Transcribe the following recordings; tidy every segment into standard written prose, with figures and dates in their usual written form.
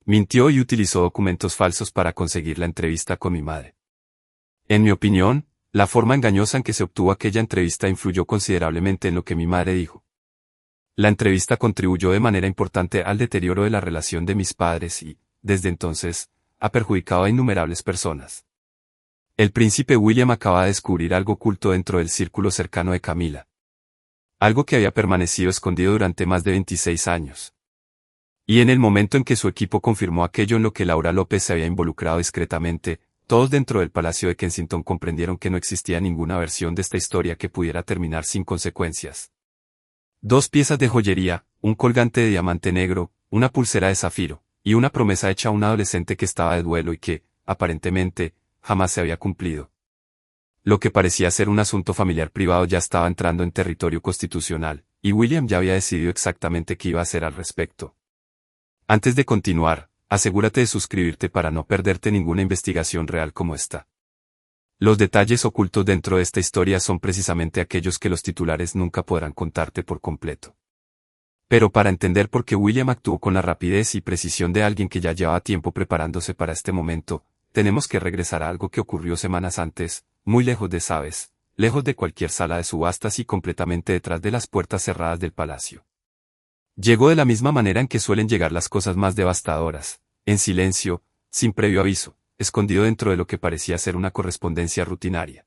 Mintió y utilizó documentos falsos para conseguir la entrevista con mi madre. En mi opinión, la forma engañosa en que se obtuvo aquella entrevista influyó considerablemente en lo que mi madre dijo. La entrevista contribuyó de manera importante al deterioro de la relación de mis padres y, desde entonces, ha perjudicado a innumerables personas. El príncipe William acaba de descubrir algo oculto dentro del círculo cercano de Camila. Algo que había permanecido escondido durante más de 26 años. Y en el momento en que su equipo confirmó aquello en lo que Laura López se había involucrado discretamente, todos dentro del Palacio de Kensington comprendieron que no existía ninguna versión de esta historia que pudiera terminar sin consecuencias. 2 piezas de joyería, un colgante de diamante negro, una pulsera de zafiro, y una promesa hecha a un adolescente que estaba de duelo y que, aparentemente, jamás se había cumplido. Lo que parecía ser un asunto familiar privado ya estaba entrando en territorio constitucional, y William ya había decidido exactamente qué iba a hacer al respecto. Antes de continuar, asegúrate de suscribirte para no perderte ninguna investigación real como esta. Los detalles ocultos dentro de esta historia son precisamente aquellos que los titulares nunca podrán contarte por completo. Pero para entender por qué William actuó con la rapidez y precisión de alguien que ya llevaba tiempo preparándose para este momento, tenemos que regresar a algo que ocurrió semanas antes, muy lejos de Sabes, lejos de cualquier sala de subastas y completamente detrás de las puertas cerradas del palacio. Llegó de la misma manera en que suelen llegar las cosas más devastadoras, en silencio, sin previo aviso, escondido dentro de lo que parecía ser una correspondencia rutinaria.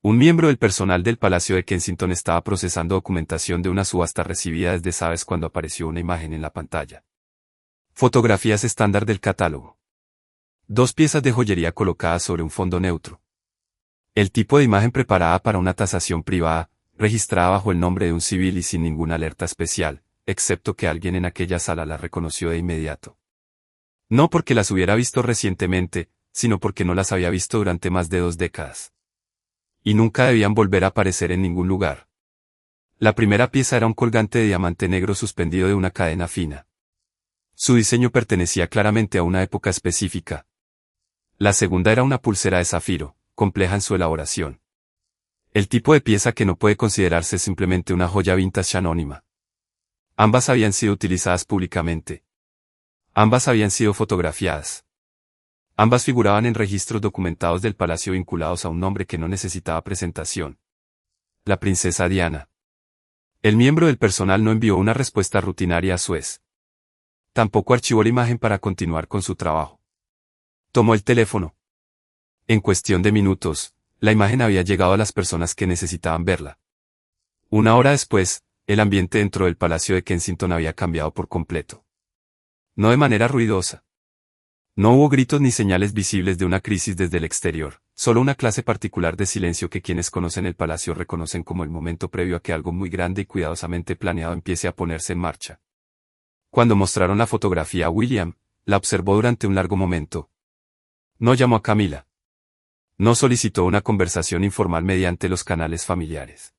Un miembro del personal del Palacio de Kensington estaba procesando documentación de una subasta recibida desde Sabes cuando apareció una imagen en la pantalla. Fotografías estándar del catálogo. 2 piezas de joyería colocadas sobre un fondo neutro. El tipo de imagen preparada para una tasación privada, registrada bajo el nombre de un civil y sin ninguna alerta especial, excepto que alguien en aquella sala la reconoció de inmediato. No porque las hubiera visto recientemente, sino porque no las había visto durante más de 2 décadas. Y nunca debían volver a aparecer en ningún lugar. La primera pieza era un colgante de diamante negro suspendido de una cadena fina. Su diseño pertenecía claramente a una época específica. La segunda era una pulsera de zafiro, compleja en su elaboración. El tipo de pieza que no puede considerarse simplemente una joya vintage anónima. Ambas habían sido utilizadas públicamente. Ambas habían sido fotografiadas. Ambas figuraban en registros documentados del palacio vinculados a un nombre que no necesitaba presentación. La princesa Diana. El miembro del personal no envió una respuesta rutinaria a Suez. Tampoco archivó la imagen para continuar con su trabajo. Tomó el teléfono. En cuestión de minutos, la imagen había llegado a las personas que necesitaban verla. 1 hora después, el ambiente dentro del Palacio de Kensington había cambiado por completo. No de manera ruidosa. No hubo gritos ni señales visibles de una crisis desde el exterior, solo una clase particular de silencio que quienes conocen el palacio reconocen como el momento previo a que algo muy grande y cuidadosamente planeado empiece a ponerse en marcha. Cuando mostraron la fotografía a William, la observó durante un largo momento. No llamó a Camila. No solicitó una conversación informal mediante los canales familiares.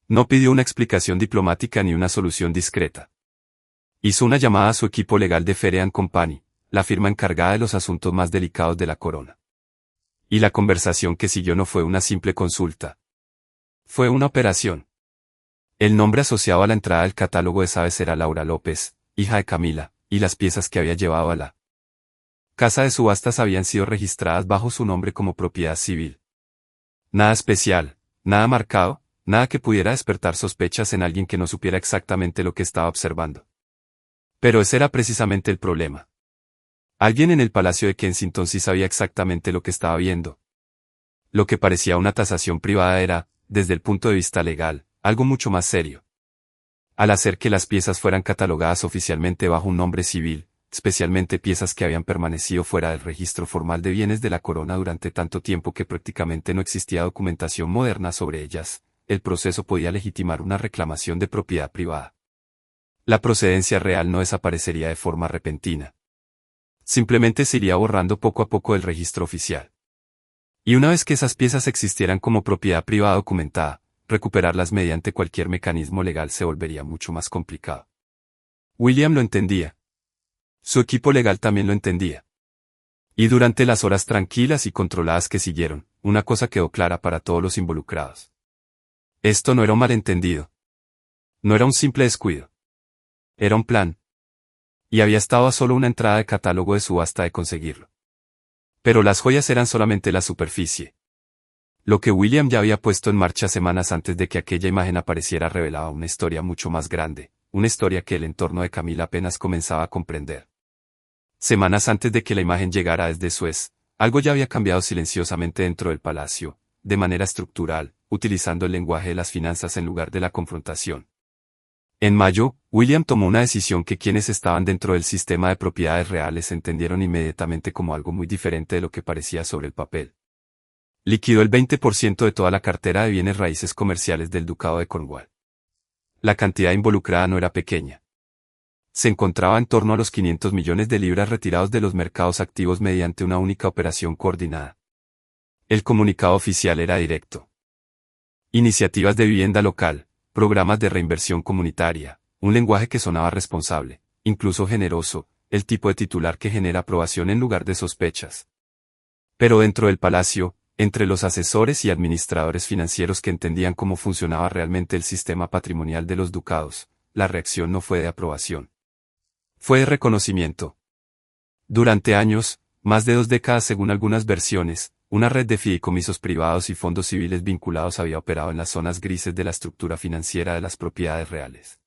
No pidió una explicación diplomática ni una solución discreta. Hizo una llamada a su equipo legal de Ferrean Company, la firma encargada de los asuntos más delicados de la corona. Y la conversación que siguió no fue una simple consulta. Fue una operación. El nombre asociado a la entrada del catálogo de Sabes era Laura López, hija de Camila, y las piezas que había llevado a la casa de subastas habían sido registradas bajo su nombre como propiedad civil. Nada especial, nada marcado, nada que pudiera despertar sospechas en alguien que no supiera exactamente lo que estaba observando. Pero ese era precisamente el problema. Alguien en el Palacio de Kensington sí sabía exactamente lo que estaba viendo. Lo que parecía una tasación privada era, desde el punto de vista legal, algo mucho más serio. Al hacer que las piezas fueran catalogadas oficialmente bajo un nombre civil, especialmente piezas que habían permanecido fuera del registro formal de bienes de la corona durante tanto tiempo que prácticamente no existía documentación moderna sobre ellas, el proceso podía legitimar una reclamación de propiedad privada. La procedencia real no desaparecería de forma repentina. Simplemente se iría borrando poco a poco del registro oficial. Y una vez que esas piezas existieran como propiedad privada documentada, recuperarlas mediante cualquier mecanismo legal se volvería mucho más complicado. William lo entendía. Su equipo legal también lo entendía. Y durante las horas tranquilas y controladas que siguieron, una cosa quedó clara para todos los involucrados. Esto no era un malentendido. No era un simple descuido. Era un plan. y había estado a solo una entrada de catálogo de subasta de conseguirlo. Pero las joyas eran solamente la superficie. Lo que William ya había puesto en marcha semanas antes de que aquella imagen apareciera revelaba una historia mucho más grande, una historia que el entorno de Camila apenas comenzaba a comprender. Semanas antes de que la imagen llegara desde Suez, algo ya había cambiado silenciosamente dentro del palacio, de manera estructural, utilizando el lenguaje de las finanzas en lugar de la confrontación. En mayo, William tomó una decisión que quienes estaban dentro del sistema de propiedades reales entendieron inmediatamente como algo muy diferente de lo que parecía sobre el papel. Liquidó el 20% de toda la cartera de bienes raíces comerciales del Ducado de Cornwall. La cantidad involucrada no era pequeña. Se encontraba en torno a los 500 millones de libras retirados de los mercados activos mediante una única operación coordinada. El comunicado oficial era directo. Iniciativas de vivienda local, programas de reinversión comunitaria, un lenguaje que sonaba responsable, incluso generoso, el tipo de titular que genera aprobación en lugar de sospechas. Pero dentro del palacio, entre los asesores y administradores financieros que entendían cómo funcionaba realmente el sistema patrimonial de los ducados, la reacción no fue de aprobación. Fue de reconocimiento. Durante años, más de 2 décadas según algunas versiones, una red de fideicomisos privados y fondos civiles vinculados había operado en las zonas grises de la estructura financiera de las propiedades reales.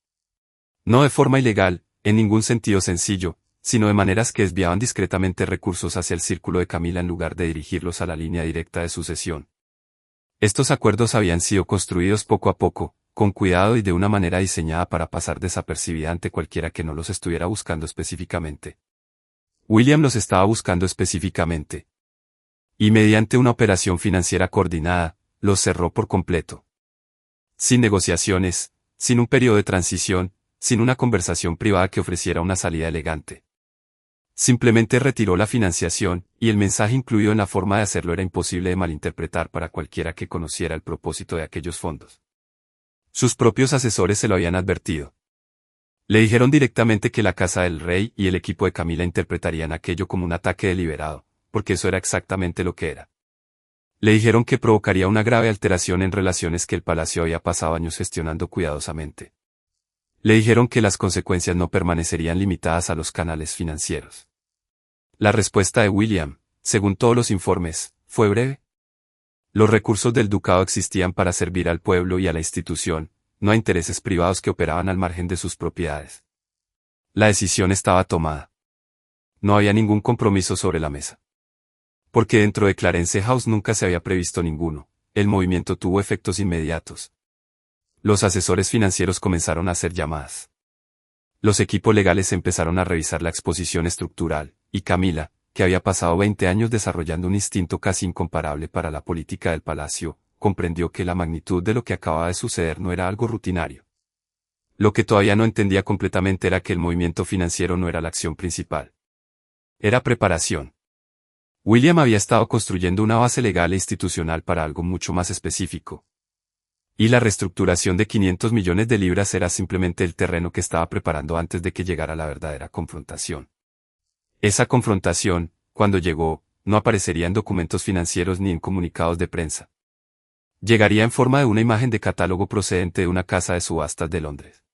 No de forma ilegal, en ningún sentido sencillo, sino de maneras que desviaban discretamente recursos hacia el círculo de Camila en lugar de dirigirlos a la línea directa de sucesión. Estos acuerdos habían sido construidos poco a poco, con cuidado y de una manera diseñada para pasar desapercibida ante cualquiera que no los estuviera buscando específicamente. William los estaba buscando específicamente. Y mediante una operación financiera coordinada, los cerró por completo. Sin negociaciones, sin un periodo de transición, sin una conversación privada que ofreciera una salida elegante. Simplemente retiró la financiación, y el mensaje incluido en la forma de hacerlo era imposible de malinterpretar para cualquiera que conociera el propósito de aquellos fondos. Sus propios asesores se lo habían advertido. Le dijeron directamente que la Casa del Rey y el equipo de Camila interpretarían aquello como un ataque deliberado, porque eso era exactamente lo que era. Le dijeron que provocaría una grave alteración en relaciones que el palacio había pasado años gestionando cuidadosamente. Le dijeron que las consecuencias no permanecerían limitadas a los canales financieros. La respuesta de William, según todos los informes, fue breve. Los recursos del ducado existían para servir al pueblo y a la institución, no a intereses privados que operaban al margen de sus propiedades. La decisión estaba tomada. No había ningún compromiso sobre la mesa. Porque dentro de Clarence House nunca se había previsto ninguno, el movimiento tuvo efectos inmediatos. Los asesores financieros comenzaron a hacer llamadas. Los equipos legales empezaron a revisar la exposición estructural, y Camila, que había pasado 20 años desarrollando un instinto casi incomparable para la política del palacio, comprendió que la magnitud de lo que acababa de suceder no era algo rutinario. Lo que todavía no entendía completamente era que el movimiento financiero no era la acción principal. Era preparación. William había estado construyendo una base legal e institucional para algo mucho más específico. Y la reestructuración de 500 millones de libras era simplemente el terreno que estaba preparando antes de que llegara la verdadera confrontación. Esa confrontación, cuando llegó, no aparecería en documentos financieros ni en comunicados de prensa. Llegaría en forma de una imagen de catálogo procedente de una casa de subastas de Londres.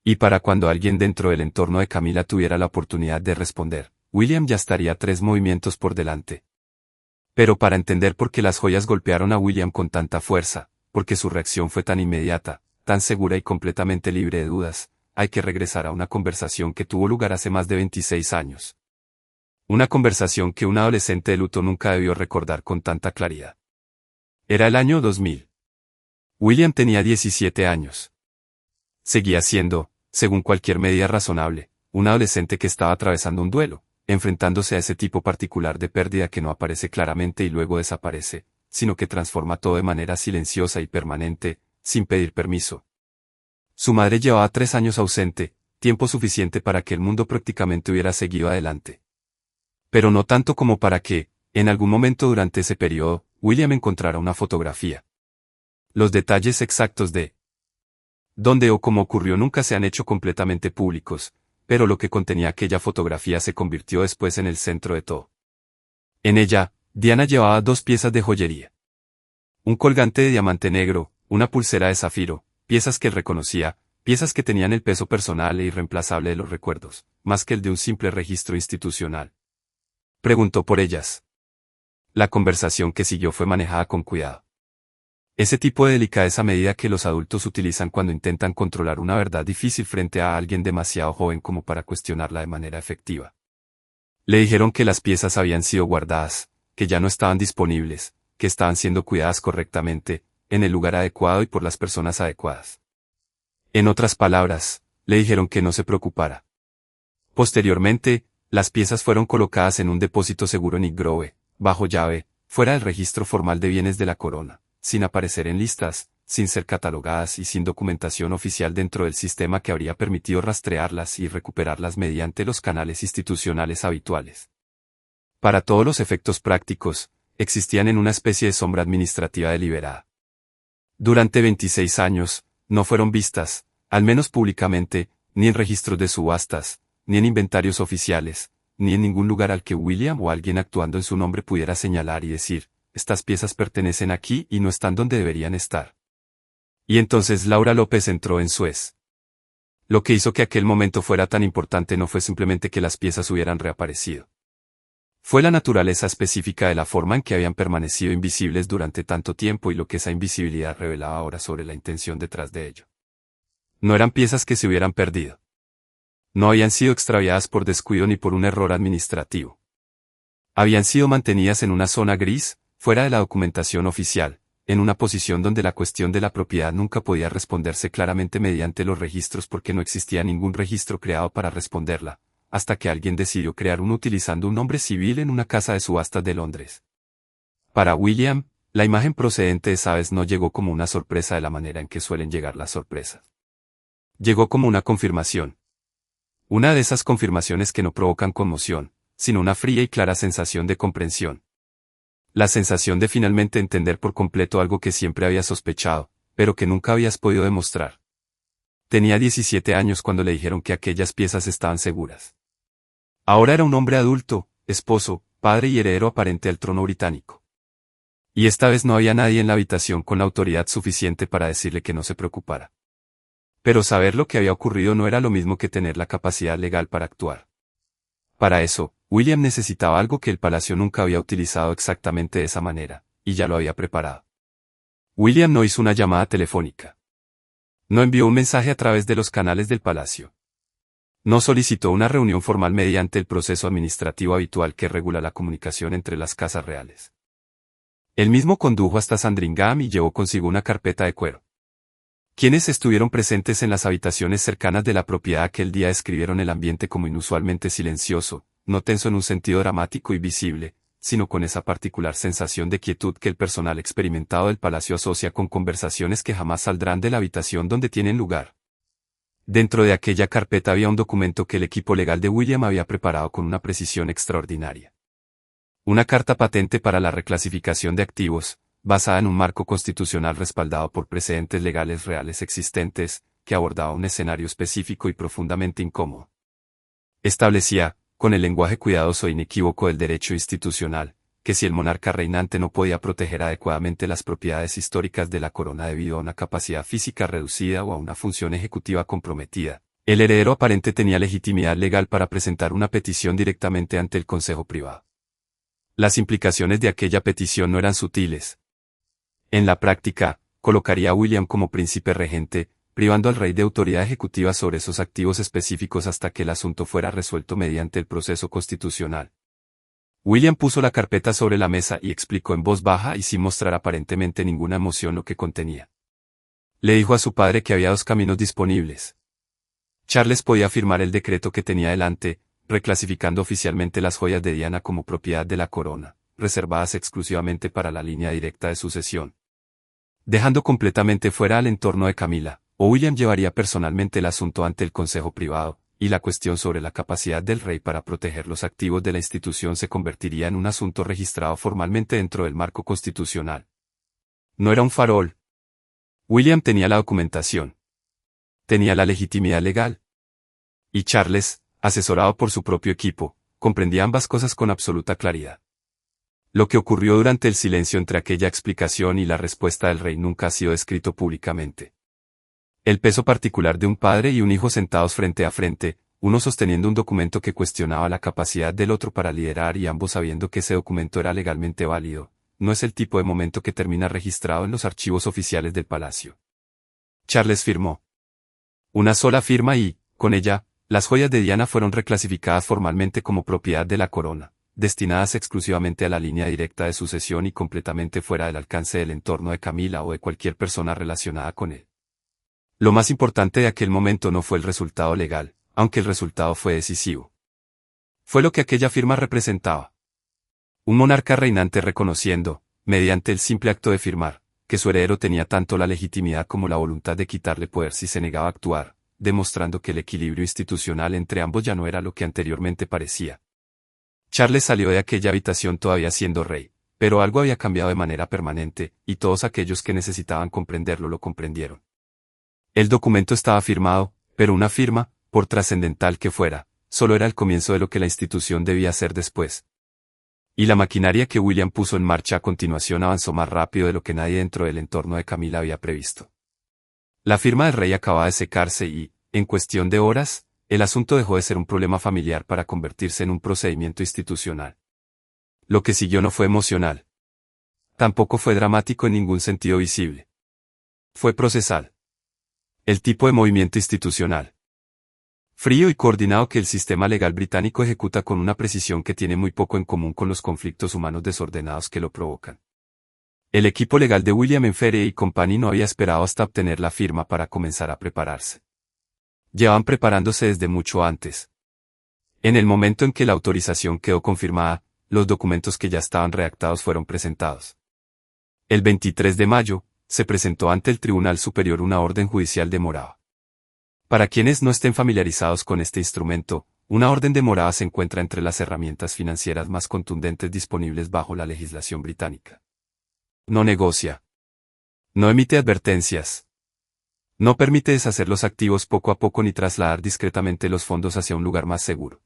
Y para cuando alguien dentro del entorno de Camila tuviera la oportunidad de responder, William ya estaría 3 movimientos por delante. Pero para entender por qué las joyas golpearon a William con tanta fuerza, porque su reacción fue tan inmediata, tan segura y completamente libre de dudas, hay que regresar a una conversación que tuvo lugar hace más de 26 años. Una conversación que un adolescente de luto nunca debió recordar con tanta claridad. Era el año 2000. William tenía 17 años. Seguía siendo, según cualquier medida razonable, un adolescente que estaba atravesando un duelo, enfrentándose a ese tipo particular de pérdida que no aparece claramente y luego desaparece, sino que transforma todo de manera silenciosa y permanente, sin pedir permiso. Su madre llevaba 3 años ausente, tiempo suficiente para que el mundo prácticamente hubiera seguido adelante. Pero no tanto como para que, en algún momento durante ese periodo, William encontrara una fotografía. Los detalles exactos de dónde o cómo ocurrió nunca se han hecho completamente públicos, pero lo que contenía aquella fotografía se convirtió después en el centro de todo. En ella, Diana llevaba 2 piezas de joyería. Un colgante de diamante negro, una pulsera de zafiro, piezas que él reconocía, piezas que tenían el peso personal e irreemplazable de los recuerdos, más que el de un simple registro institucional. Preguntó por ellas. La conversación que siguió fue manejada con cuidado. Ese tipo de delicadeza medida que los adultos utilizan cuando intentan controlar una verdad difícil frente a alguien demasiado joven como para cuestionarla de manera efectiva. Le dijeron que las piezas habían sido guardadas, que ya no estaban disponibles, que estaban siendo cuidadas correctamente, en el lugar adecuado y por las personas adecuadas. En otras palabras, le dijeron que no se preocupara. Posteriormente, las piezas fueron colocadas en un depósito seguro en Highgrove, bajo llave, fuera del registro formal de bienes de la corona, sin aparecer en listas, sin ser catalogadas y sin documentación oficial dentro del sistema que habría permitido rastrearlas y recuperarlas mediante los canales institucionales habituales. Para todos los efectos prácticos, existían en una especie de sombra administrativa deliberada. Durante 26 años, no fueron vistas, al menos públicamente, ni en registros de subastas, ni en inventarios oficiales, ni en ningún lugar al que William o alguien actuando en su nombre pudiera señalar y decir, estas piezas pertenecen aquí y no están donde deberían estar. Y entonces Laura López entró en Suez. Lo que hizo que aquel momento fuera tan importante no fue simplemente que las piezas hubieran reaparecido. Fue la naturaleza específica de la forma en que habían permanecido invisibles durante tanto tiempo y lo que esa invisibilidad revelaba ahora sobre la intención detrás de ello. No eran piezas que se hubieran perdido. No habían sido extraviadas por descuido ni por un error administrativo. Habían sido mantenidas en una zona gris, fuera de la documentación oficial, en una posición donde la cuestión de la propiedad nunca podía responderse claramente mediante los registros porque no existía ningún registro creado para responderla, hasta que alguien decidió crear uno utilizando un nombre civil en una casa de subastas de Londres. Para William, la imagen procedente de esa vez no llegó como una sorpresa de la manera en que suelen llegar las sorpresas. Llegó como una confirmación. Una de esas confirmaciones que no provocan conmoción, sino una fría y clara sensación de comprensión. La sensación de finalmente entender por completo algo que siempre había sospechado, pero que nunca habías podido demostrar. Tenía 17 años cuando le dijeron que aquellas piezas estaban seguras. Ahora era un hombre adulto, esposo, padre y heredero aparente al trono británico. Y esta vez no había nadie en la habitación con la autoridad suficiente para decirle que no se preocupara. Pero saber lo que había ocurrido no era lo mismo que tener la capacidad legal para actuar. Para eso, William necesitaba algo que el palacio nunca había utilizado exactamente de esa manera, y ya lo había preparado. William no hizo una llamada telefónica. No envió un mensaje a través de los canales del palacio. No solicitó una reunión formal mediante el proceso administrativo habitual que regula la comunicación entre las casas reales. Él mismo condujo hasta Sandringham y llevó consigo una carpeta de cuero. Quienes estuvieron presentes en las habitaciones cercanas de la propiedad aquel día describieron el ambiente como inusualmente silencioso, no tenso en un sentido dramático y visible, sino con esa particular sensación de quietud que el personal experimentado del palacio asocia con conversaciones que jamás saldrán de la habitación donde tienen lugar. Dentro de aquella carpeta había un documento que el equipo legal de William había preparado con una precisión extraordinaria. Una carta patente para la reclasificación de activos, basada en un marco constitucional respaldado por precedentes legales reales existentes, que abordaba un escenario específico y profundamente incómodo. Establecía, con el lenguaje cuidadoso e inequívoco del derecho institucional, que si el monarca reinante no podía proteger adecuadamente las propiedades históricas de la corona debido a una capacidad física reducida o a una función ejecutiva comprometida, el heredero aparente tenía legitimidad legal para presentar una petición directamente ante el Consejo Privado. Las implicaciones de aquella petición no eran sutiles. En la práctica, colocaría a William como príncipe regente, privando al rey de autoridad ejecutiva sobre esos activos específicos hasta que el asunto fuera resuelto mediante el proceso constitucional. William puso la carpeta sobre la mesa y explicó en voz baja y sin mostrar aparentemente ninguna emoción lo que contenía. Le dijo a su padre que había dos caminos disponibles. Charles podía firmar el decreto que tenía delante, reclasificando oficialmente las joyas de Diana como propiedad de la corona, reservadas exclusivamente para la línea directa de sucesión, dejando completamente fuera al entorno de Camila, o William llevaría personalmente el asunto ante el Consejo Privado, y la cuestión sobre la capacidad del rey para proteger los activos de la institución se convertiría en un asunto registrado formalmente dentro del marco constitucional. No era un farol. William tenía la documentación. Tenía la legitimidad legal. Y Charles, asesorado por su propio equipo, comprendía ambas cosas con absoluta claridad. Lo que ocurrió durante el silencio entre aquella explicación y la respuesta del rey nunca ha sido descrito públicamente. El peso particular de un padre y un hijo sentados frente a frente, uno sosteniendo un documento que cuestionaba la capacidad del otro para liderar y ambos sabiendo que ese documento era legalmente válido, no es el tipo de momento que termina registrado en los archivos oficiales del palacio. Charles firmó. Una sola firma y, con ella, las joyas de Diana fueron reclasificadas formalmente como propiedad de la corona, destinadas exclusivamente a la línea directa de sucesión y completamente fuera del alcance del entorno de Camila o de cualquier persona relacionada con él. Lo más importante de aquel momento no fue el resultado legal, aunque el resultado fue decisivo. Fue lo que aquella firma representaba. Un monarca reinante reconociendo, mediante el simple acto de firmar, que su heredero tenía tanto la legitimidad como la voluntad de quitarle poder si se negaba a actuar, demostrando que el equilibrio institucional entre ambos ya no era lo que anteriormente parecía. Charles salió de aquella habitación todavía siendo rey, pero algo había cambiado de manera permanente, y todos aquellos que necesitaban comprenderlo lo comprendieron. El documento estaba firmado, pero una firma, por trascendental que fuera, solo era el comienzo de lo que la institución debía hacer después. Y la maquinaria que William puso en marcha a continuación avanzó más rápido de lo que nadie dentro del entorno de Camila había previsto. La firma del rey acababa de secarse y, en cuestión de horas, el asunto dejó de ser un problema familiar para convertirse en un procedimiento institucional. Lo que siguió no fue emocional. Tampoco fue dramático en ningún sentido visible. Fue procesal. El tipo de movimiento institucional. Frío y coordinado que el sistema legal británico ejecuta con una precisión que tiene muy poco en común con los conflictos humanos desordenados que lo provocan. El equipo legal de William Ferry y Company no había esperado hasta obtener la firma para comenzar a prepararse. Llevaban preparándose desde mucho antes. En el momento en que la autorización quedó confirmada, los documentos que ya estaban redactados fueron presentados. El 23 de mayo, se presentó ante el Tribunal Superior una orden judicial de morada. Para quienes no estén familiarizados con este instrumento, una orden de morada se encuentra entre las herramientas financieras más contundentes disponibles bajo la legislación británica. No negocia. No emite advertencias. No permite deshacer los activos poco a poco ni trasladar discretamente los fondos hacia un lugar más seguro.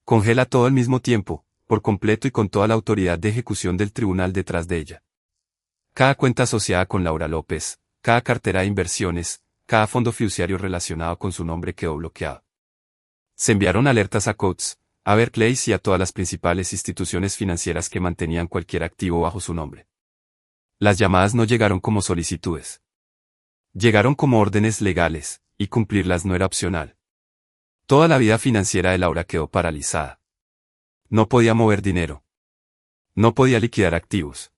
Congela todo al mismo tiempo, por completo y con toda la autoridad de ejecución del tribunal detrás de ella. Cada cuenta asociada con Laura López, cada cartera de inversiones, cada fondo fiduciario relacionado con su nombre quedó bloqueado. Se enviaron alertas a Coates, a Barclays y a todas las principales instituciones financieras que mantenían cualquier activo bajo su nombre. Las llamadas no llegaron como solicitudes. Llegaron como órdenes legales, y cumplirlas no era opcional. Toda la vida financiera de Laura quedó paralizada. No podía mover dinero. No podía liquidar activos.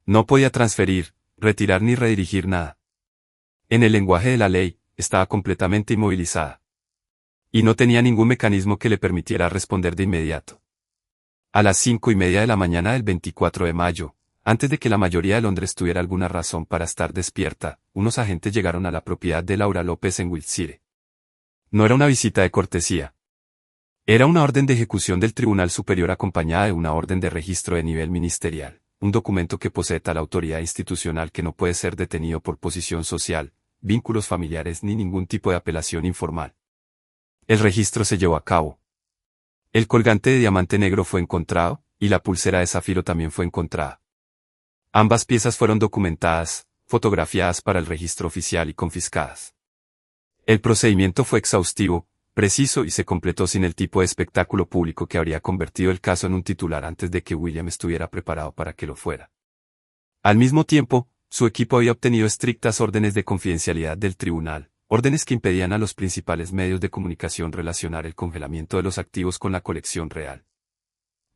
No podía transferir, retirar ni redirigir nada. En el lenguaje de la ley, estaba completamente inmovilizada. Y no tenía ningún mecanismo que le permitiera responder de inmediato. A las 5:30 de la mañana del 24 de mayo, antes de que la mayoría de Londres tuviera alguna razón para estar despierta, unos agentes llegaron a la propiedad de Laura López en Wiltshire. No era una visita de cortesía. Era una orden de ejecución del Tribunal Superior acompañada de una orden de registro de nivel ministerial, un documento que posee tal autoridad institucional que no puede ser detenido por posición social, vínculos familiares ni ningún tipo de apelación informal. El registro se llevó a cabo. El colgante de diamante negro fue encontrado, y la pulsera de zafiro también fue encontrada. Ambas piezas fueron documentadas, fotografiadas para el registro oficial y confiscadas. El procedimiento fue exhaustivo, preciso y se completó sin el tipo de espectáculo público que habría convertido el caso en un titular antes de que William estuviera preparado para que lo fuera. Al mismo tiempo, su equipo había obtenido estrictas órdenes de confidencialidad del tribunal, órdenes que impedían a los principales medios de comunicación relacionar el congelamiento de los activos con la colección real.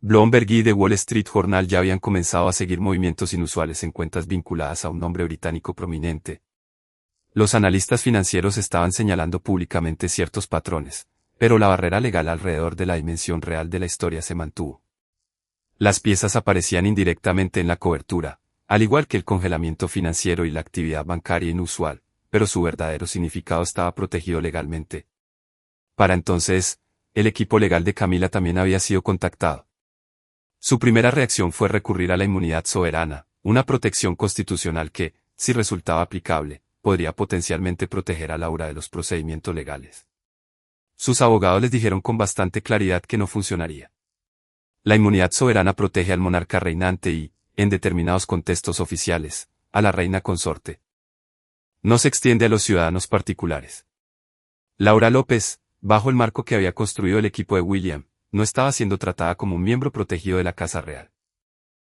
Bloomberg y The Wall Street Journal ya habían comenzado a seguir movimientos inusuales en cuentas vinculadas a un nombre británico prominente. Los analistas financieros estaban señalando públicamente ciertos patrones, pero la barrera legal alrededor de la dimensión real de la historia se mantuvo. Las piezas aparecían indirectamente en la cobertura, al igual que el congelamiento financiero y la actividad bancaria inusual, pero su verdadero significado estaba protegido legalmente. Para entonces, el equipo legal de Camila también había sido contactado. Su primera reacción fue recurrir a la inmunidad soberana, una protección constitucional que, si resultaba aplicable, podría potencialmente proteger a Laura de los procedimientos legales. Sus abogados les dijeron con bastante claridad que no funcionaría. La inmunidad soberana protege al monarca reinante y, en determinados contextos oficiales, a la reina consorte. No se extiende a los ciudadanos particulares. Laura López, bajo el marco que había construido el equipo de William, no estaba siendo tratada como un miembro protegido de la Casa Real.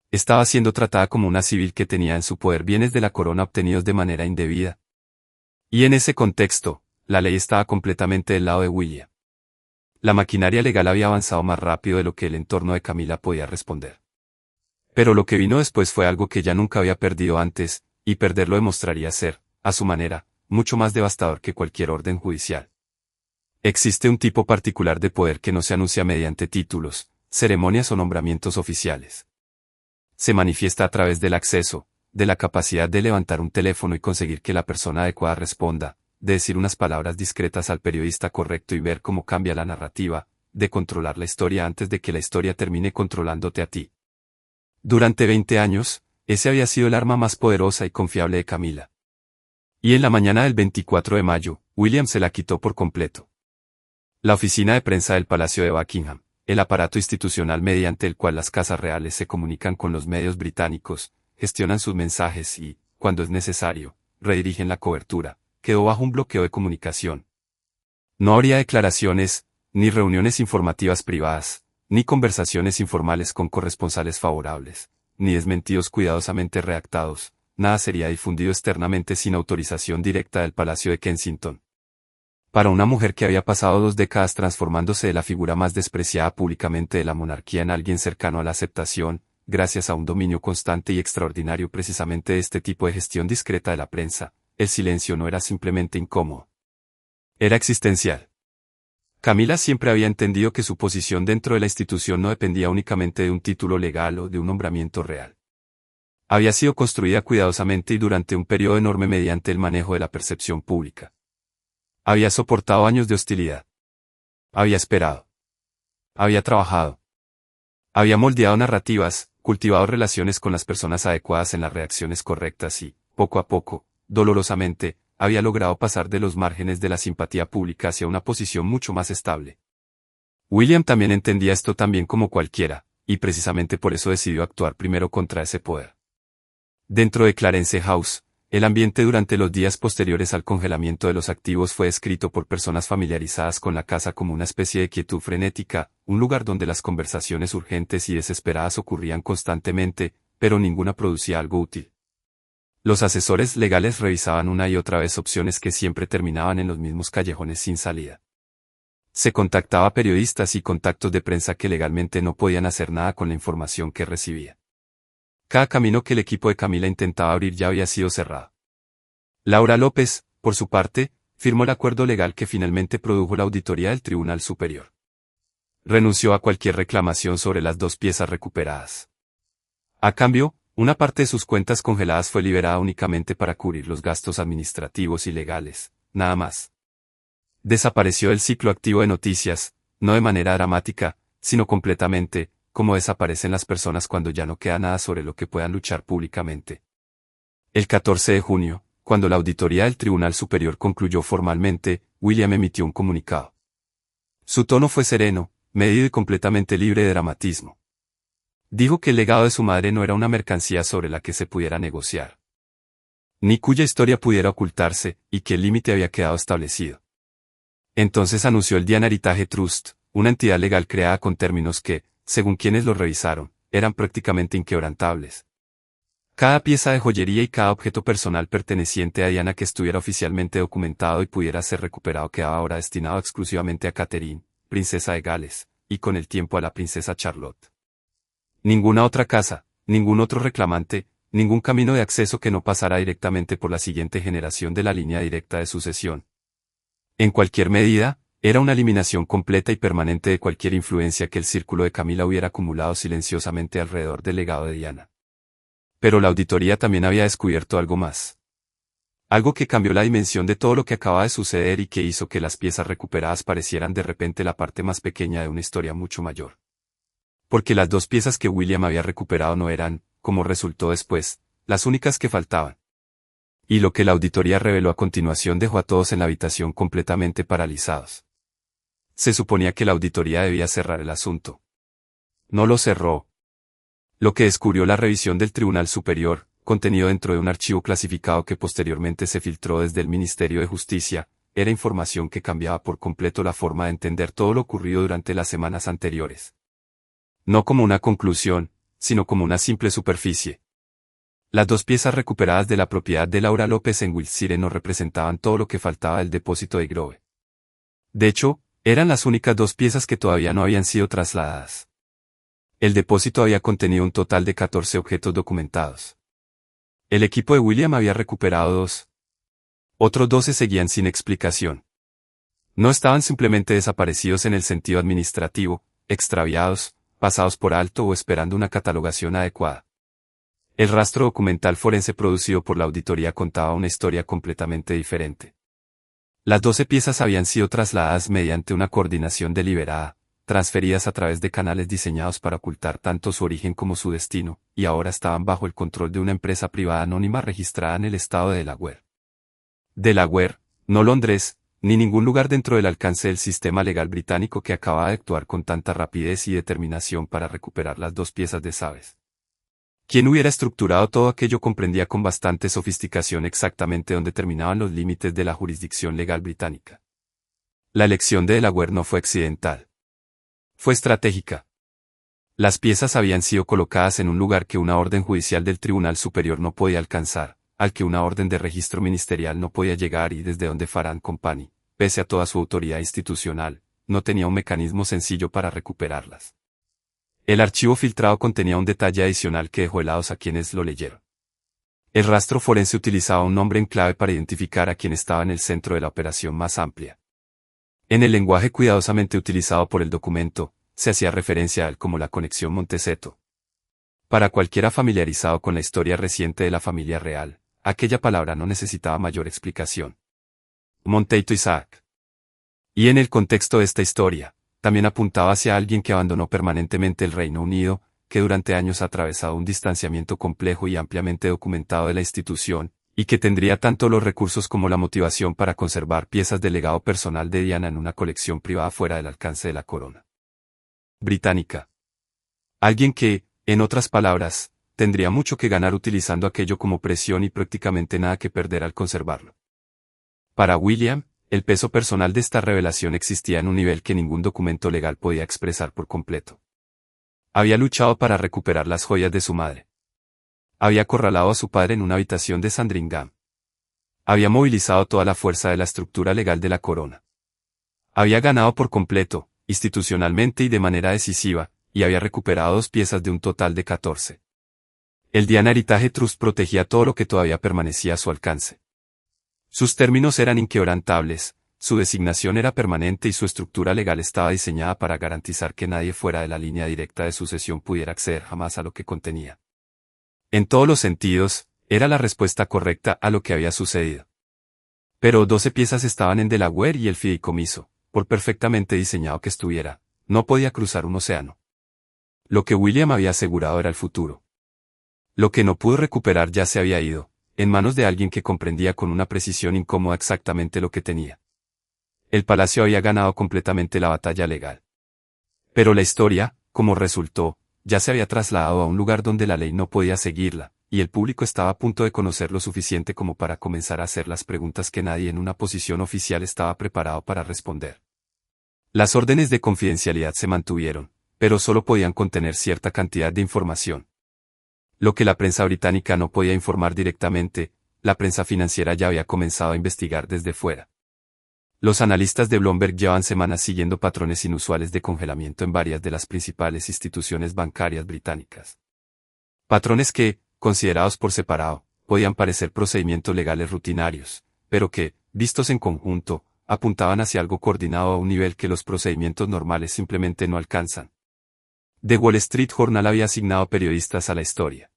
Estaba siendo tratada como una civil que tenía en su poder bienes de la corona obtenidos de manera indebida. Y en ese contexto, la ley estaba completamente del lado de William. La maquinaria legal había avanzado más rápido de lo que el entorno de Camila podía responder. Pero lo que vino después fue algo que ya nunca había perdido antes, y perderlo demostraría ser, a su manera, mucho más devastador que cualquier orden judicial. Existe un tipo particular de poder que no se anuncia mediante títulos, ceremonias o nombramientos oficiales. Se manifiesta a través del acceso, de la capacidad de levantar un teléfono y conseguir que la persona adecuada responda, de decir unas palabras discretas al periodista correcto y ver cómo cambia la narrativa, de controlar la historia antes de que la historia termine controlándote a ti. Durante 20 años, ese había sido el arma más poderosa y confiable de Camila. Y en la mañana del 24 de mayo, William se la quitó por completo. La oficina de prensa del Palacio de Buckingham, el aparato institucional mediante el cual las casas reales se comunican con los medios británicos, gestionan sus mensajes y, cuando es necesario, redirigen la cobertura, quedó bajo un bloqueo de comunicación. No habría declaraciones, ni reuniones informativas privadas, ni conversaciones informales con corresponsales favorables, ni desmentidos cuidadosamente redactados, nada sería difundido externamente sin autorización directa del Palacio de Kensington. Para una mujer que había pasado 2 décadas transformándose de la figura más despreciada públicamente de la monarquía en alguien cercano a la aceptación, gracias a un dominio constante y extraordinario precisamente de este tipo de gestión discreta de la prensa, el silencio no era simplemente incómodo. Era existencial. Camila siempre había entendido que su posición dentro de la institución no dependía únicamente de un título legal o de un nombramiento real. Había sido construida cuidadosamente y durante un periodo enorme mediante el manejo de la percepción pública. Había soportado años de hostilidad. Había esperado. Había trabajado. Había moldeado narrativas, cultivado relaciones con las personas adecuadas en las reacciones correctas y, poco a poco, dolorosamente, había logrado pasar de los márgenes de la simpatía pública hacia una posición mucho más estable. William también entendía esto tan bien como cualquiera, y precisamente por eso decidió actuar primero contra ese poder. Dentro de Clarence House, el ambiente durante los días posteriores al congelamiento de los activos fue descrito por personas familiarizadas con la casa como una especie de quietud frenética, un lugar donde las conversaciones urgentes y desesperadas ocurrían constantemente, pero ninguna producía algo útil. Los asesores legales revisaban una y otra vez opciones que siempre terminaban en los mismos callejones sin salida. Se contactaba a periodistas y contactos de prensa que legalmente no podían hacer nada con la información que recibía. Cada camino que el equipo de Camila intentaba abrir ya había sido cerrado. Laura López, por su parte, firmó el acuerdo legal que finalmente produjo la auditoría del Tribunal Superior. Renunció a cualquier reclamación sobre las 2 piezas recuperadas. A cambio, una parte de sus cuentas congeladas fue liberada únicamente para cubrir los gastos administrativos y legales, nada más. Desapareció del ciclo activo de noticias, no de manera dramática, sino completamente, como desaparecen las personas cuando ya no queda nada sobre lo que puedan luchar públicamente. El 14 de junio, cuando la auditoría del Tribunal Superior concluyó formalmente, William emitió un comunicado. Su tono fue sereno, medido y completamente libre de dramatismo. Dijo que el legado de su madre no era una mercancía sobre la que se pudiera negociar, ni cuya historia pudiera ocultarse, y que el límite había quedado establecido. Entonces anunció el Diana Heritage Trust, una entidad legal creada con términos que, según quienes lo revisaron, eran prácticamente inquebrantables. Cada pieza de joyería y cada objeto personal perteneciente a Diana que estuviera oficialmente documentado y pudiera ser recuperado quedaba ahora destinado exclusivamente a Catherine, princesa de Gales, y con el tiempo a la princesa Charlotte. Ninguna otra casa, ningún otro reclamante, ningún camino de acceso que no pasara directamente por la siguiente generación de la línea directa de sucesión. En cualquier medida, era una eliminación completa y permanente de cualquier influencia que el círculo de Camila hubiera acumulado silenciosamente alrededor del legado de Diana. Pero la auditoría también había descubierto algo más. Algo que cambió la dimensión de todo lo que acababa de suceder y que hizo que las piezas recuperadas parecieran de repente la parte más pequeña de una historia mucho mayor. Porque las 2 piezas que William había recuperado no eran, como resultó después, las únicas que faltaban. Y lo que la auditoría reveló a continuación dejó a todos en la habitación completamente paralizados. Se suponía que la auditoría debía cerrar el asunto. No lo cerró. Lo que descubrió la revisión del Tribunal Superior, contenido dentro de un archivo clasificado que posteriormente se filtró desde el Ministerio de Justicia, era información que cambiaba por completo la forma de entender todo lo ocurrido durante las semanas anteriores. No como una conclusión, sino como una simple superficie. Las 2 piezas recuperadas de la propiedad de Laura López en Wilshire no representaban todo lo que faltaba del depósito de Grove. De hecho, eran las únicas 2 piezas que todavía no habían sido trasladadas. El depósito había contenido un total de 14 objetos documentados. El equipo de William había recuperado 2. Otros 12 seguían sin explicación. No estaban simplemente desaparecidos en el sentido administrativo, extraviados, pasados por alto o esperando una catalogación adecuada. El rastro documental forense producido por la auditoría contaba una historia completamente diferente. Las 12 piezas habían sido trasladadas mediante una coordinación deliberada, transferidas a través de canales diseñados para ocultar tanto su origen como su destino, y ahora estaban bajo el control de una empresa privada anónima registrada en el estado de Delaware. Delaware, no Londres, ni ningún lugar dentro del alcance del sistema legal británico que acababa de actuar con tanta rapidez y determinación para recuperar las 2 piezas de Sabes. Quien hubiera estructurado todo aquello comprendía con bastante sofisticación exactamente dónde terminaban los límites de la jurisdicción legal británica. La elección de Delaware no fue accidental. Fue estratégica. Las piezas habían sido colocadas en un lugar que una orden judicial del Tribunal Superior no podía alcanzar, al que una orden de registro ministerial no podía llegar y desde donde Farhan Company, pese a toda su autoridad institucional, no tenía un mecanismo sencillo para recuperarlas. El archivo filtrado contenía un detalle adicional que dejó helados a quienes lo leyeron. El rastro forense utilizaba un nombre en clave para identificar a quien estaba en el centro de la operación más amplia. En el lenguaje cuidadosamente utilizado por el documento, se hacía referencia a él como la conexión Montecito. Para cualquiera familiarizado con la historia reciente de la familia real, aquella palabra no necesitaba mayor explicación. Monteito Isaac. Y en el contexto de esta historia, también apuntaba hacia alguien que abandonó permanentemente el Reino Unido, que durante años ha atravesado un distanciamiento complejo y ampliamente documentado de la institución, y que tendría tanto los recursos como la motivación para conservar piezas del legado personal de Diana en una colección privada fuera del alcance de la corona británica. Alguien que, en otras palabras, tendría mucho que ganar utilizando aquello como presión y prácticamente nada que perder al conservarlo. Para William, el peso personal de esta revelación existía en un nivel que ningún documento legal podía expresar por completo. Había luchado para recuperar las joyas de su madre. Había acorralado a su padre en una habitación de Sandringham. Había movilizado toda la fuerza de la estructura legal de la corona. Había ganado por completo, institucionalmente y de manera decisiva, y había recuperado 2 piezas de un total de 14. El Diana Heritage Trust protegía todo lo que todavía permanecía a su alcance. Sus términos eran inquebrantables, su designación era permanente y su estructura legal estaba diseñada para garantizar que nadie fuera de la línea directa de sucesión pudiera acceder jamás a lo que contenía. En todos los sentidos, era la respuesta correcta a lo que había sucedido. Pero 12 piezas estaban en Delaware y el fideicomiso, por perfectamente diseñado que estuviera, no podía cruzar un océano. Lo que William había asegurado era el futuro. Lo que no pudo recuperar ya se había ido, en manos de alguien que comprendía con una precisión incómoda exactamente lo que tenía. El palacio había ganado completamente la batalla legal. Pero la historia, como resultó, ya se había trasladado a un lugar donde la ley no podía seguirla, y el público estaba a punto de conocer lo suficiente como para comenzar a hacer las preguntas que nadie en una posición oficial estaba preparado para responder. Las órdenes de confidencialidad se mantuvieron, pero solo podían contener cierta cantidad de información. Lo que la prensa británica no podía informar directamente, la prensa financiera ya había comenzado a investigar desde fuera. Los analistas de Bloomberg llevan semanas siguiendo patrones inusuales de congelamiento en varias de las principales instituciones bancarias británicas. Patrones que, considerados por separado, podían parecer procedimientos legales rutinarios, pero que, vistos en conjunto, apuntaban hacia algo coordinado a un nivel que los procedimientos normales simplemente no alcanzan. The Wall Street Journal había asignado periodistas a la historia.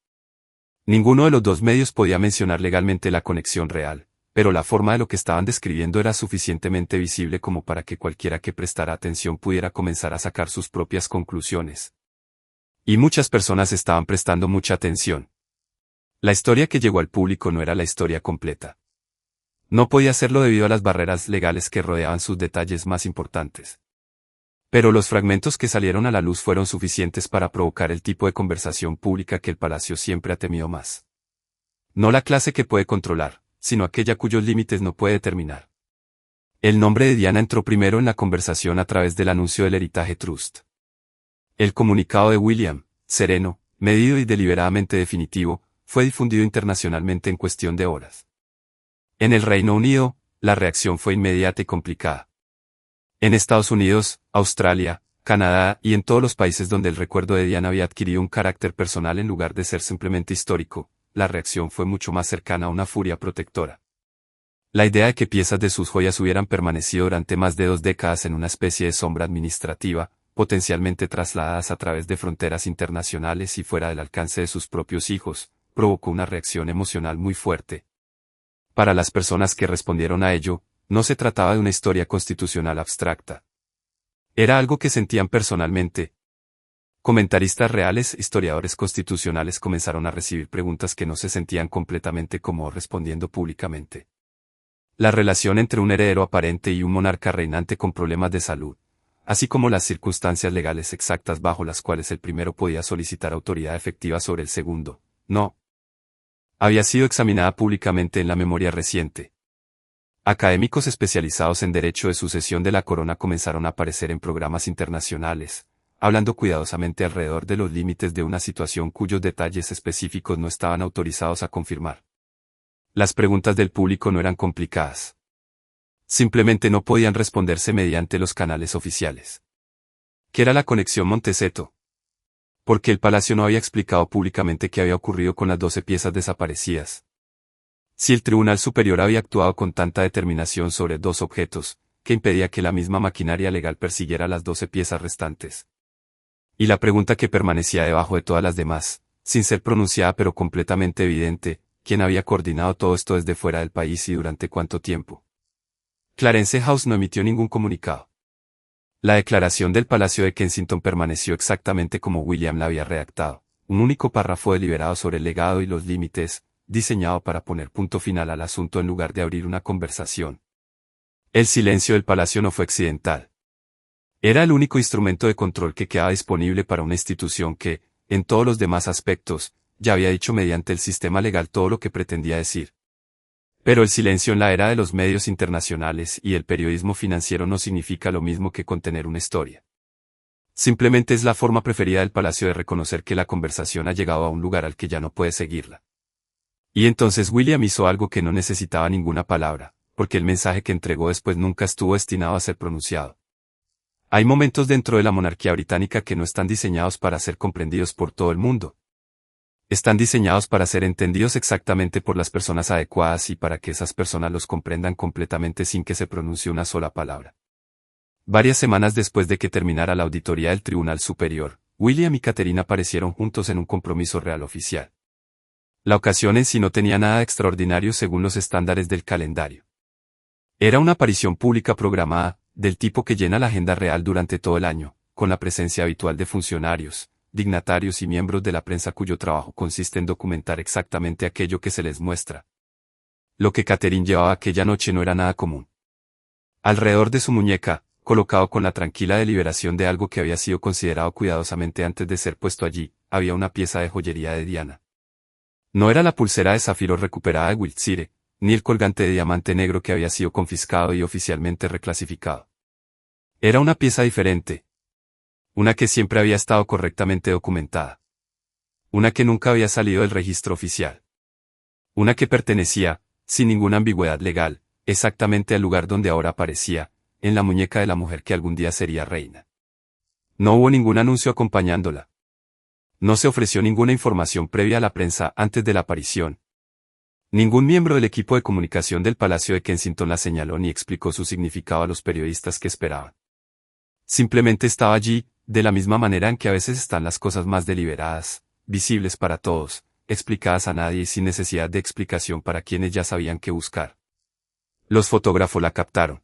Ninguno de los 2 medios podía mencionar legalmente la conexión real, pero la forma de lo que estaban describiendo era suficientemente visible como para que cualquiera que prestara atención pudiera comenzar a sacar sus propias conclusiones. Y muchas personas estaban prestando mucha atención. La historia que llegó al público no era la historia completa. No podía hacerlo debido a las barreras legales que rodeaban sus detalles más importantes. Pero los fragmentos que salieron a la luz fueron suficientes para provocar el tipo de conversación pública que el palacio siempre ha temido más. No la clase que puede controlar, sino aquella cuyos límites no puede determinar. El nombre de Diana entró primero en la conversación a través del anuncio del Heritage Trust. El comunicado de William, sereno, medido y deliberadamente definitivo, fue difundido internacionalmente en cuestión de horas. En el Reino Unido, la reacción fue inmediata y complicada. En Estados Unidos, Australia, Canadá y en todos los países donde el recuerdo de Diana había adquirido un carácter personal en lugar de ser simplemente histórico, la reacción fue mucho más cercana a una furia protectora. La idea de que piezas de sus joyas hubieran permanecido durante más de 2 décadas en una especie de sombra administrativa, potencialmente trasladadas a través de fronteras internacionales y fuera del alcance de sus propios hijos, provocó una reacción emocional muy fuerte. Para las personas que respondieron a ello, no se trataba de una historia constitucional abstracta. Era algo que sentían personalmente. Comentaristas reales, historiadores constitucionales comenzaron a recibir preguntas que no se sentían completamente cómodos respondiendo públicamente. La relación entre un heredero aparente y un monarca reinante con problemas de salud, así como las circunstancias legales exactas bajo las cuales el primero podía solicitar autoridad efectiva sobre el segundo, no había sido examinada públicamente en la memoria reciente. Académicos especializados en derecho de sucesión de la corona comenzaron a aparecer en programas internacionales, hablando cuidadosamente alrededor de los límites de una situación cuyos detalles específicos no estaban autorizados a confirmar. Las preguntas del público no eran complicadas. Simplemente no podían responderse mediante los canales oficiales. ¿Qué era la conexión Montecito? Porque el palacio no había explicado públicamente qué había ocurrido con las 12 piezas desaparecidas. Si el Tribunal Superior había actuado con tanta determinación sobre 2 objetos, que impedía que la misma maquinaria legal persiguiera las 12 piezas restantes. Y la pregunta que permanecía debajo de todas las demás, sin ser pronunciada pero completamente evidente, ¿quién había coordinado todo esto desde fuera del país y durante cuánto tiempo? Clarence House no emitió ningún comunicado. La declaración del Palacio de Kensington permaneció exactamente como William la había redactado, un único párrafo deliberado sobre el legado y los límites, diseñado para poner punto final al asunto en lugar de abrir una conversación. El silencio del palacio no fue accidental. Era el único instrumento de control que quedaba disponible para una institución que, en todos los demás aspectos, ya había dicho mediante el sistema legal todo lo que pretendía decir. Pero el silencio en la era de los medios internacionales y el periodismo financiero no significa lo mismo que contener una historia. Simplemente es la forma preferida del palacio de reconocer que la conversación ha llegado a un lugar al que ya no puede seguirla. Y entonces William hizo algo que no necesitaba ninguna palabra, porque el mensaje que entregó después nunca estuvo destinado a ser pronunciado. Hay momentos dentro de la monarquía británica que no están diseñados para ser comprendidos por todo el mundo. Están diseñados para ser entendidos exactamente por las personas adecuadas y para que esas personas los comprendan completamente sin que se pronuncie una sola palabra. Varias semanas después de que terminara la auditoría del Tribunal Superior, William y Catherine aparecieron juntos en un compromiso real oficial. La ocasión en sí no tenía nada de extraordinario según los estándares del calendario. Era una aparición pública programada, del tipo que llena la agenda real durante todo el año, con la presencia habitual de funcionarios, dignatarios y miembros de la prensa cuyo trabajo consiste en documentar exactamente aquello que se les muestra. Lo que Catherine llevaba aquella noche no era nada común. Alrededor de su muñeca, colocado con la tranquila deliberación de algo que había sido considerado cuidadosamente antes de ser puesto allí, había una pieza de joyería de Diana. No era la pulsera de zafiro recuperada de Wiltshire, ni el colgante de diamante negro que había sido confiscado y oficialmente reclasificado. Era una pieza diferente. Una que siempre había estado correctamente documentada. Una que nunca había salido del registro oficial. Una que pertenecía, sin ninguna ambigüedad legal, exactamente al lugar donde ahora aparecía, en la muñeca de la mujer que algún día sería reina. No hubo ningún anuncio acompañándola. No se ofreció ninguna información previa a la prensa antes de la aparición. Ningún miembro del equipo de comunicación del Palacio de Kensington la señaló ni explicó su significado a los periodistas que esperaban. Simplemente estaba allí, de la misma manera en que a veces están las cosas más deliberadas, visibles para todos, explicadas a nadie y sin necesidad de explicación para quienes ya sabían qué buscar. Los fotógrafos la captaron.